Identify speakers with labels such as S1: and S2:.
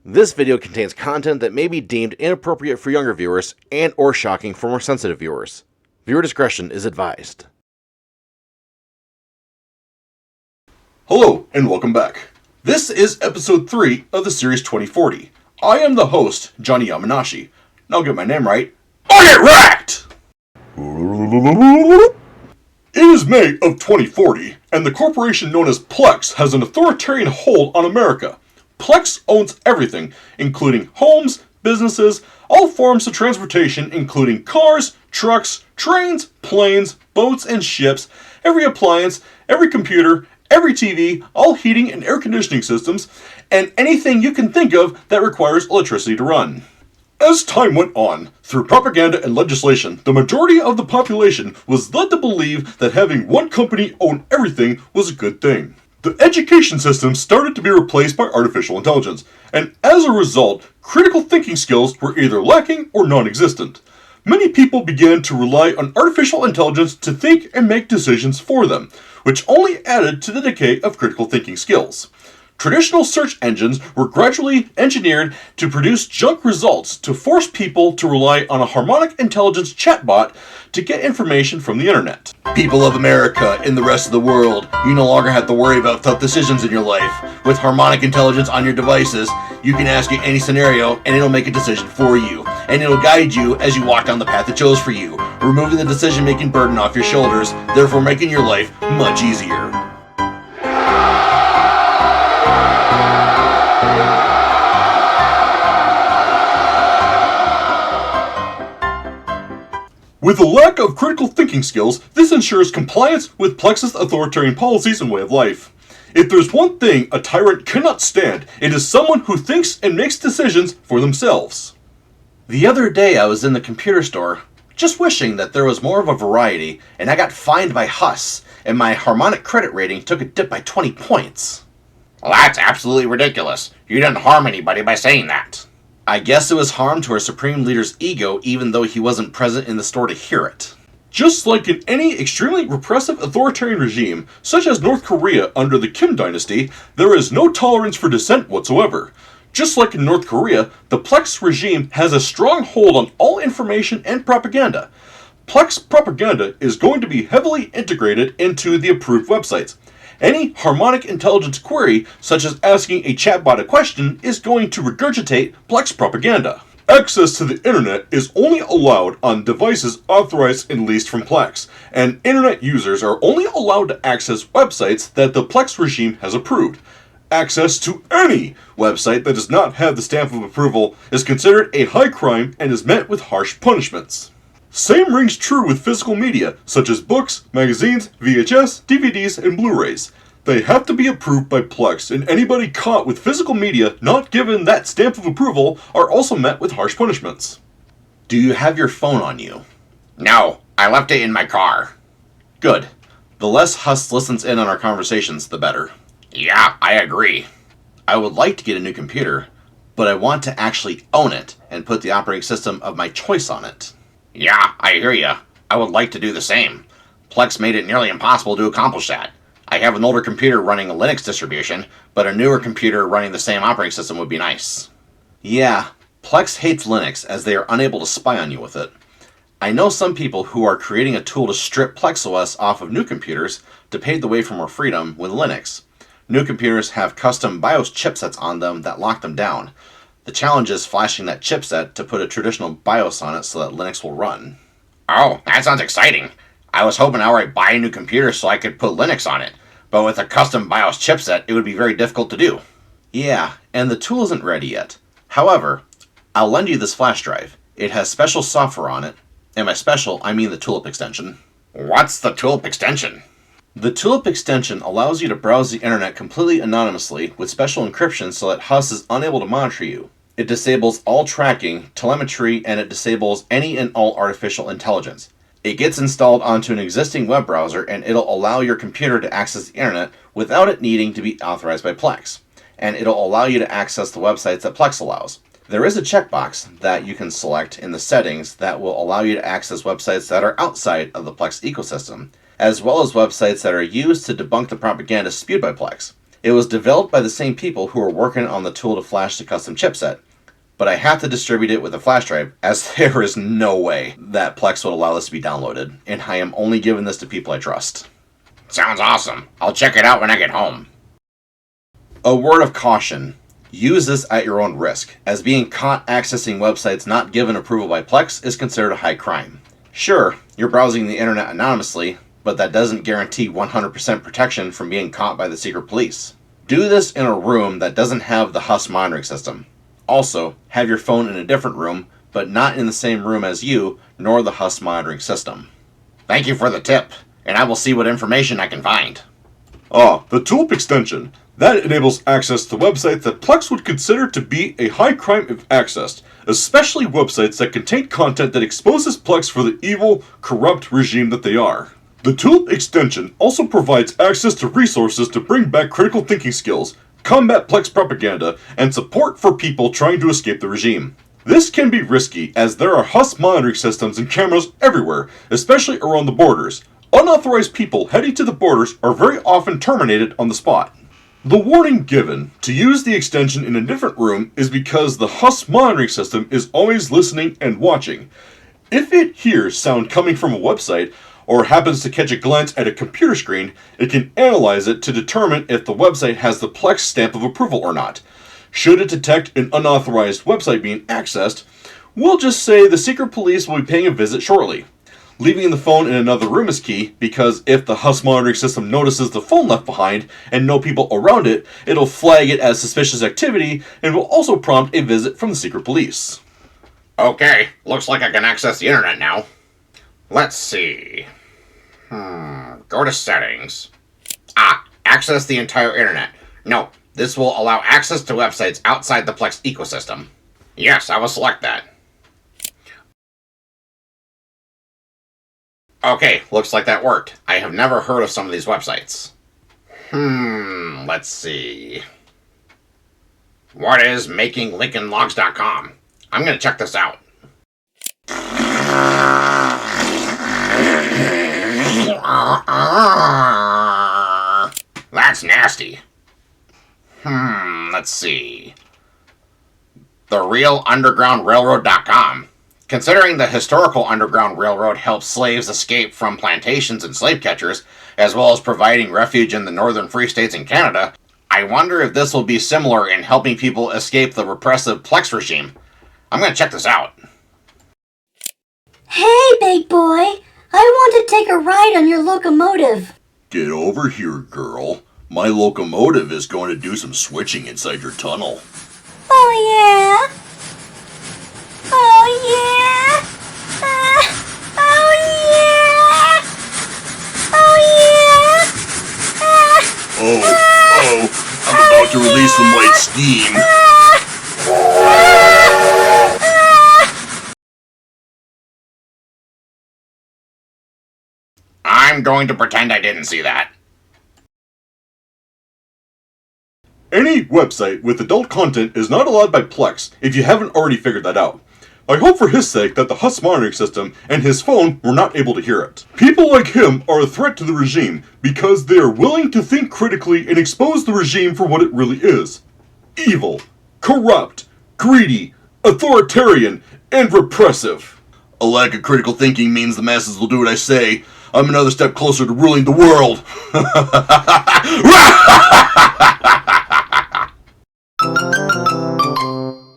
S1: This video contains content that may be deemed inappropriate for younger viewers and/or shocking for more sensitive viewers. Viewer discretion is advised.
S2: Hello, and welcome back. This is episode 3 of the series 2040. I am the host, Johnny Yamanashi. Now get my name right. I get wrecked! It is May of 2040, and the corporation known as Plex has an authoritarian hold on America. Plex owns everything, including homes, businesses, all forms of transportation, including cars, trucks, trains, planes, boats, and ships, every appliance, every computer, every TV, all heating and air conditioning systems, and anything you can think of that requires electricity to run. As time went on, through propaganda and legislation, the majority of the population was led to believe that having one company own everything was a good thing. The education system started to be replaced by artificial intelligence, and as a result, critical thinking skills were either lacking or non-existent. Many people began to rely on artificial intelligence to think and make decisions for them, which only added to the decay of critical thinking skills. Traditional search engines were gradually engineered to produce junk results to force people to rely on a harmonic intelligence chatbot to get information from the internet. People of America and the rest of the world, you no longer have to worry about tough decisions in your life. With harmonic intelligence on your devices, you can ask it any scenario and it'll make a decision for you. And it'll guide you as you walk down the path it chose for you, removing the decision-making burden off your shoulders, therefore making your life much easier. With a lack of critical thinking skills, this ensures compliance with Plex's authoritarian policies and way of life. If there's one thing a tyrant cannot stand, it is someone who thinks and makes decisions for themselves. The other day I was in the computer store, just wishing that there was more of a variety, and I got fined by Huss, and my harmonic credit rating took a dip by 20 points.
S3: Well, that's absolutely ridiculous. You didn't harm anybody by saying that.
S1: I guess it was harm to our supreme leader's ego, even though he wasn't present in the store to hear it.
S2: Just like in any extremely repressive authoritarian regime, such as North Korea under the Kim dynasty, there is no tolerance for dissent whatsoever. Just like in North Korea, the Plex regime has a strong hold on all information and propaganda. Plex propaganda is going to be heavily integrated into the approved websites. Any harmonic intelligence query, such as asking a chatbot a question, is going to regurgitate Plex propaganda. Access to the internet is only allowed on devices authorized and leased from Plex, and internet users are only allowed to access websites that the Plex regime has approved. Access to any website that does not have the stamp of approval is considered a high crime and is met with harsh punishments. Same rings true with physical media, such as books, magazines, VHS, DVDs, and Blu-rays. They have to be approved by Plex, and anybody caught with physical media not given that stamp of approval are also met with harsh punishments.
S1: Do you have your phone on you?
S3: No, I left it in my car.
S1: Good. The less Huss listens in on our conversations, the better.
S3: Yeah, I agree.
S1: I would like to get a new computer, but I want to actually own it and put the operating system of my choice on it.
S3: Yeah, I hear ya. I would like to do the same. Plex made it nearly impossible to accomplish that. I have an older computer running a Linux distribution, but a newer computer running the same operating system would be nice.
S1: Yeah, Plex hates Linux as they are unable to spy on you with it. I know some people who are creating a tool to strip Plex OS off of new computers to pave the way for more freedom with Linux. New computers have custom BIOS chipsets on them that lock them down. The challenge is flashing that chipset to put a traditional BIOS on it so that Linux will run.
S3: Oh, that sounds exciting. I was hoping I would buy a new computer so I could put Linux on it, but with a custom BIOS chipset, it would be very difficult to do.
S1: Yeah, and the tool isn't ready yet. However, I'll lend you this flash drive. It has special software on it, and by special, I mean the Tulip extension.
S3: What's the Tulip extension?
S1: The Tulip extension allows you to browse the internet completely anonymously with special encryption so that Huss is unable to monitor you. It disables all tracking, telemetry, and it disables any and all artificial intelligence. It gets installed onto an existing web browser and it'll allow your computer to access the internet without it needing to be authorized by Plex. And it'll allow you to access the websites that Plex allows. There is a checkbox that you can select in the settings that will allow you to access websites that are outside of the Plex ecosystem, as well as websites that are used to debunk the propaganda spewed by Plex. It was developed by the same people who were working on the tool to flash the custom chipset, but I have to distribute it with a flash drive, as there is no way that Plex would allow this to be downloaded, and I am only giving this to people I trust.
S3: Sounds awesome. I'll check it out when I get home.
S1: A word of caution. Use this at your own risk, as being caught accessing websites not given approval by Plex is considered a high crime. Sure, you're browsing the internet anonymously, but that doesn't guarantee 100% protection from being caught by the secret police. Do this in a room that doesn't have the HUS monitoring system. Also, have your phone in a different room, but not in the same room as you, nor the HUS monitoring system.
S3: Thank you for the tip, and I will see what information I can find.
S2: The Tulip extension. That enables access to websites that Plex would consider to be a high crime if accessed, especially websites that contain content that exposes Plex for the evil, corrupt regime that they are. The Tulip extension also provides access to resources to bring back critical thinking skills, combat Plex propaganda, and support for people trying to escape the regime. This can be risky, as there are HUS monitoring systems and cameras everywhere, especially around the borders. Unauthorized people heading to the borders are very often terminated on the spot. The warning given to use the extension in a different room is because the HUS monitoring system is always listening and watching. If it hears sound coming from a website, or happens to catch a glance at a computer screen, it can analyze it to determine if the website has the Plex stamp of approval or not. Should it detect an unauthorized website being accessed, we'll just say the secret police will be paying a visit shortly. Leaving the phone in another room is key, because if the HUS monitoring system notices the phone left behind and no people around it, it'll flag it as suspicious activity and will also prompt a visit from the secret police.
S3: Okay, looks like I can access the internet now. Let's see. Go to settings. Access the entire internet. No, this will allow access to websites outside the Plex ecosystem. Yes, I will select that. Okay, looks like that worked. I have never heard of some of these websites. Let's see. What is makinglincolnlogs.com? I'm gonna check this out. That's nasty. Let's see. TheRealUndergroundRailroad.com. Considering the historical Underground Railroad helped slaves escape from plantations and slave catchers, as well as providing refuge in the northern free states in Canada, I wonder if this will be similar in helping people escape the repressive Plex regime. I'm gonna check this out.
S4: Hey, big boy! I want to take a ride on your locomotive.
S2: Get over here, girl. My locomotive is going to do some switching inside your tunnel.
S4: Oh, yeah? Oh, yeah? Oh, yeah? Oh, yeah?
S2: I'm about to release some white steam.
S3: I'm going to pretend I didn't see that.
S2: Any website with adult content is not allowed by Plex, if you haven't already figured that out. I hope for his sake that the HUS monitoring system and his phone were not able to hear it. People like him are a threat to the regime because they are willing to think critically and expose the regime for what it really is. Evil, corrupt, greedy, authoritarian, and repressive. A lack of critical thinking means the masses will do what I say. I'm another step closer to ruling the world.